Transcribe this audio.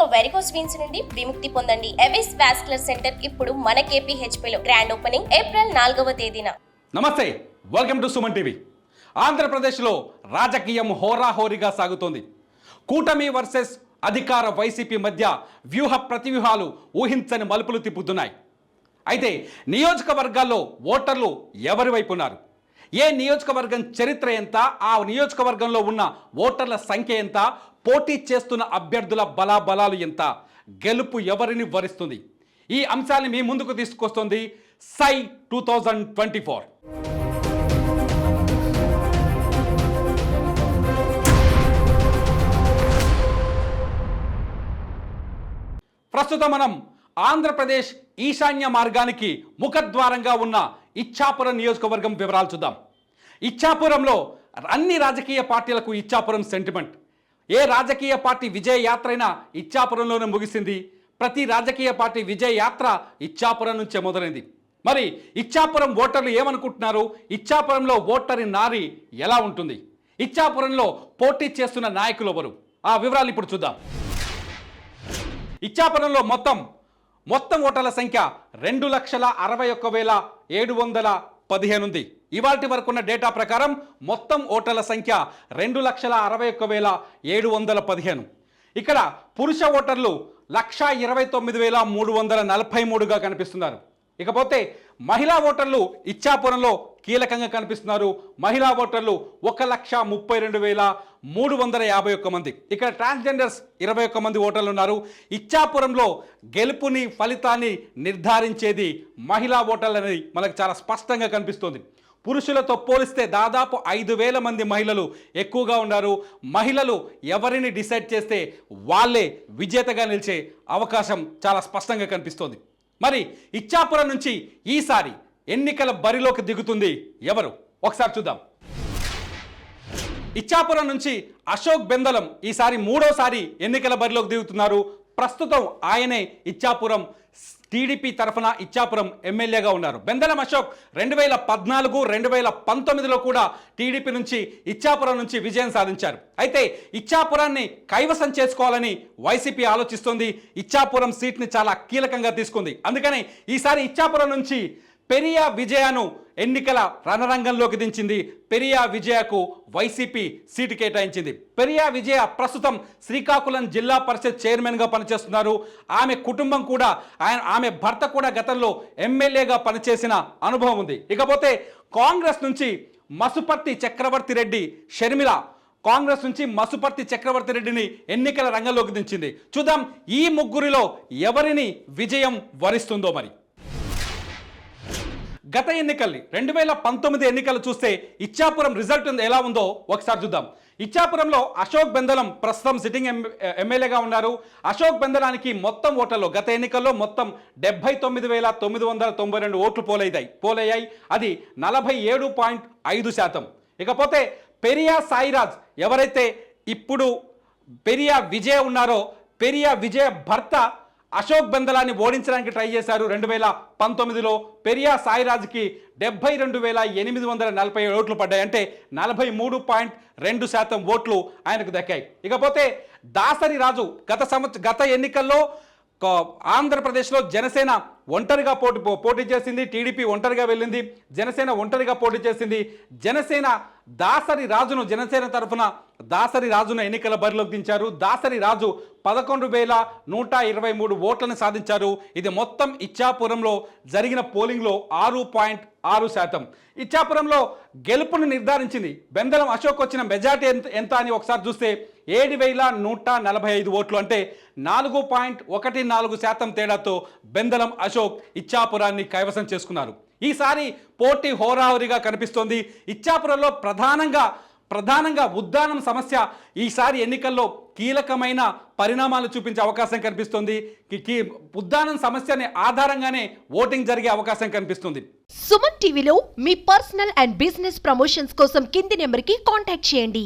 ఇక varicose veins నుండి విముక్తి పొందండి. ఎవిస్ వాస్కులర్ సెంటర్ ఇప్పుడు మన KPHP లో గ్రాండ్ ఓపెనింగ్ ఏప్రిల్ 4వ తేదీన. నమస్తే, వెల్కమ్ టు సుమన్ టీవీ. ఆంధ్రప్రదేశ్లో రాజకీయం హోరాహోరీగా సాగుతోంది. కూటమి వర్సెస్ అధికార వైసీపీ మధ్య వ్యూహ ప్రతివ్యూహాలు ఊహించని మలుపులు తిప్పుతున్నాయి. అయితే నియోజకవర్గాల్లో ఓటర్లు ఎవరి వైపు ఉన్నారు? ఏ నియోజకవర్గం చరిత్ర ఎంత, ఆ నియోజకవర్గంలో ఉన్న ఓటర్ల సంఖ్య ఎంత, పోటీ చేస్తున్న అభ్యర్థుల బలాబలాలు ఎంత, గెలుపు ఎవరిని వరిస్తుంది? ఈ అంశాన్ని మీ ముందుకు తీసుకొస్తుంది సై 2024. ప్రస్తుతం మనం ఆంధ్రప్రదేశ్ ఈశాన్య మార్గానికి ముఖద్వారంగా ఉన్న ఇచ్చాపురం నియోజకవర్గం వివరాలు చూద్దాం. ఇచ్చాపురంలో అన్ని రాజకీయ పార్టీలకు ఇచ్చాపురం సెంటిమెంట్. ఏ రాజకీయ పార్టీ విజయ యాత్ర అయినా ఇచ్చాపురంలోనే ముగిసింది. ప్రతి రాజకీయ పార్టీ విజయ యాత్ర ఇచ్చాపురం నుంచే మొదలైంది. మరి ఇచ్చాపురం ఓటర్లు ఏమనుకుంటున్నారు? ఇచ్చాపురంలో ఓటరి నారి ఎలా ఉంటుంది? ఇచ్చాపురంలో పోటీ చేస్తున్న నాయకులు ఎవరు? ఆ వివరాలు ఇప్పుడు చూద్దాం. ఇచ్చాపురంలో మొత్తం ఓటర్ల సంఖ్య 2,61,715 ఉంది. ఇవాల్టి వరకున్న డేటా ప్రకారం మొత్తం ఓటర్ల సంఖ్య 2,61,715. ఇక్కడ పురుష ఓటర్లు 1,29,343గా కనిపిస్తున్నారు. ఇకపోతే మహిళా ఓటర్లు ఇచ్చాపురంలో కీలకంగా కనిపిస్తున్నారు. మహిళా ఓటర్లు 1,32,351 మంది. ఇక్కడ ట్రాన్స్జెండర్స్ 21 మంది ఓటర్లు ఉన్నారు. ఇచ్చాపురంలో గెలుపుని ఫలితాన్ని నిర్ధారించేది మహిళా ఓటర్లు అనేది మనకు చాలా స్పష్టంగా కనిపిస్తుంది. పురుషులతో పోలిస్తే దాదాపు 5,000 మంది మహిళలు ఎక్కువగా ఉన్నారు. మహిళలు ఎవరిని డిసైడ్ చేస్తే వాళ్ళే విజేతగా నిలిచే అవకాశం చాలా స్పష్టంగా కనిపిస్తోంది. మరి ఇచ్చాపురం నుంచి ఈసారి ఎన్నికల బరిలోకి దిగుతుంది ఎవరు? ఒకసారి చూద్దాం. ఇచ్చాపురం నుంచి అశోక్ బెందలం ఈసారి 3వసారి ఎన్నికల బరిలోకి దిగుతున్నారు. ప్రస్తుతం ఆయనే ఇచ్చాపురం టీడీపీ తరఫున ఇచ్చాపురం ఎమ్మెల్యేగా ఉన్నారు. బెందలం అశోక్ 2014, 2019లో కూడా టీడీపీ నుంచి ఇచ్చాపురం నుంచి విజయం సాధించారు. అయితే ఇచ్చాపురాన్ని కైవసం చేసుకోవాలని వైసీపీ ఆలోచిస్తోంది. ఇచ్చాపురం సీట్ని చాలా కీలకంగా తీసుకుంది. అందుకని ఈసారి ఇచ్చాపురం నుంచి పెరియా విజయను ఎన్నికల రణరంగంలోకి దించింది. పెరియా విజయకు వైసీపీ సీటు కేటాయించింది. పెరియా విజయ ప్రస్తుతం శ్రీకాకుళం జిల్లా పరిషత్ చైర్మన్గా పనిచేస్తున్నారు. ఆమె కుటుంబం కూడా ఆమె భర్త కూడా గతంలో ఎమ్మెల్యేగా పనిచేసిన అనుభవం ఉంది. ఇకపోతే కాంగ్రెస్ నుంచి మసుపర్తి చక్రవర్తి రెడ్డి షర్మిల కాంగ్రెస్ నుంచి మసుపర్తి చక్రవర్తి రెడ్డిని ఎన్నికల రంగంలోకి దించింది. చూద్దాం ఈ ముగ్గురిలో ఎవరిని విజయం వరిస్తుందో. మరి గత ఎన్నికల్ని 2019 ఎన్నికలు చూస్తే ఇచ్చాపురం రిజల్ట్ ఎలా ఉందో ఒకసారి చూద్దాం. ఇచ్చాపురంలో అశోక్ బెందలం ప్రస్తుతం సిట్టింగ్ ఎమ్మెల్యేగా ఉన్నారు. అశోక్ బెందలానికి మొత్తం ఓటర్లు గత ఎన్నికల్లో మొత్తం 79,992 ఓట్లు పోలయ్యాయి. అది 47.5%. ఇకపోతే పెరియా సాయిరాజ్ ఎవరైతే ఇప్పుడు పెరియా విజయ్ ఉన్నారో, పెరియా విజయ్ భర్త అశోక్ బెందలాన్ని ఓడించడానికి ట్రై చేశారు. 2019లో పెరియా సాయిరాజ్కి 72,847 ఓట్లు పడ్డాయి. అంటే 43.2% ఓట్లు ఆయనకు దక్కాయి. ఇకపోతే దాసరి రాజు గత ఎన్నికల్లో ఆంధ్రప్రదేశ్లో జనసేన ఒంటరిగా పోటీ చేసింది. టీడీపీ ఒంటరిగా వెళ్ళింది. జనసేన ఒంటరిగా పోటీ చేసింది. జనసేన తరఫున దాసరి రాజును ఎన్నికల బరిలోకి దించారు. దాసరి రాజు 11,123 ఓట్లను సాధించారు. ఇది మొత్తం ఇచ్చాపురంలో జరిగిన పోలింగ్లో 6.6%. ఇచ్చాపురంలో గెలుపును నిర్ధారించింది. బెందలం అశోక్ వచ్చిన మెజార్టీ ఎంత అని ఒకసారి చూస్తే 7,145 ఓట్లు. అంటే 4.14% తేడాతో బెందలం అశోక్ ఇచ్చాపురాన్ని కైవసం చేసుకున్నారు. ఈసారి పోటీ హోరాహోరీగా కనిపిస్తోంది. ఇచ్చాపురంలో ప్రధానంగా ఉద్దానం సమస్య ఈసారి ఎన్నికల్లో కీలకమైన పరిణామాలు చూపించే అవకాశం కనిపిస్తుంది. ఉద్దానం సమస్యని ఆధారంగానే ఓటింగ్ జరిగే అవకాశం కనిపిస్తుంది. సుమన్ టీవీలో మీ పర్సనల్ అండ్ బిజినెస్ ప్రమోషన్స్ కోసం కింది నెంబర్కి కాంటాక్ట్ చేయండి.